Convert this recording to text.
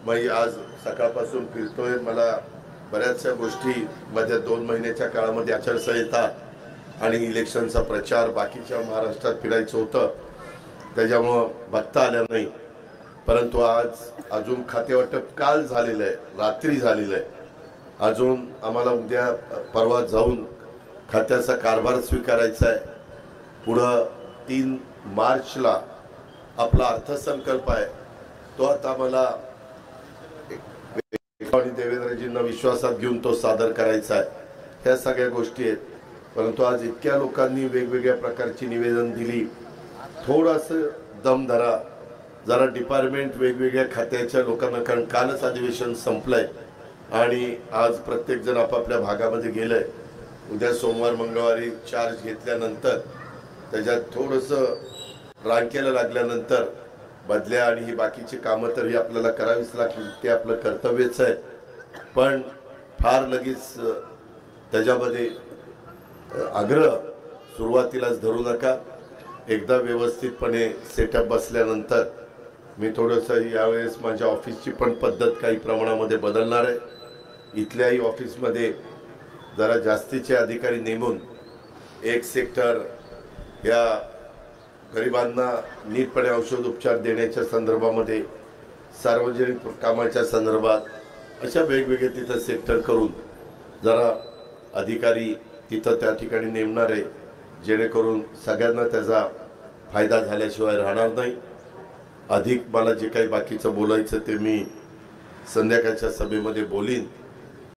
मी आज सकाळपासून फिरतोय। मला बऱ्याचशा गोष्टी मध्ये 2 महिन्याच्या काळामध्ये आचारसंहिता आणि इलेक्शनचा प्रचार बाकीच्या महाराष्ट्रात फिरायचं होतं, त्याच्यामुळं बघता आलं नाही। परंतु आज अजून खातेवाटप काल झालेलं आहे, रात्री झालेलं आहे। अजून आम्हाला उद्या परवा जाऊन खात्याचा कारभार स्वीकारायचा आहे। पुढं 3 मार्चला आपला अर्थसंकल्प आहे, तो आता मला आणि देवेंद्रजींना विश्वासात घेऊन तो सादर करायचा आहे। ह्या सगळ्या गोष्टी आहेत। परंतु आज इतक्या लोकांनी वेगवेगळ्या प्रकारची निवेदन दिली, थोडंसं दम धरा जरा। डिपार्टमेंट वेगवेगळ्या खात्याच्या लोकांना, कारण कालच अधिवेशन संपलंय आणि आज प्रत्येक जण आपापल्या भागामध्ये गेलंय। उद्या सोमवार मंगळवारी चार्ज घेतल्यानंतर त्याच्यात थोडंसं रांकेला लागल्यानंतर बदल्या आणि ही बाकीची कामं तर ही आपल्याला करावीच लागतील, ते आपलं कर्तव्यच आहे। पण फार लगेच त्याच्यामध्ये आग्रह सुरुवातीलाच धरू नका। एकदा व्यवस्थितपणे सेटअप बसल्यानंतर मी थोडंसं यावेळेस माझ्या ऑफिसची पण पद्धत काही प्रमाणामध्ये बदलणार आहे। इथल्याही ऑफिसमध्ये जरा जास्तीचे अधिकारी नेमून एक सेक्टर या गरिबांना नीटपणे औषध उपचार देण्याच्या संदर्भामध्ये, सार्वजनिक कामाच्या संदर्भात अशा वेगवेगळे तिथं सेक्टर करून जरा अधिकारी तिथं त्या ठिकाणी नेमणार आहे, जेणेकरून सगळ्यांना त्याचा फायदा झाल्याशिवाय राहणार नाही। अधिक मला जे काही बाकीचं बोलायचं ते मी संध्याकाळच्या सभेमध्ये बोलीन।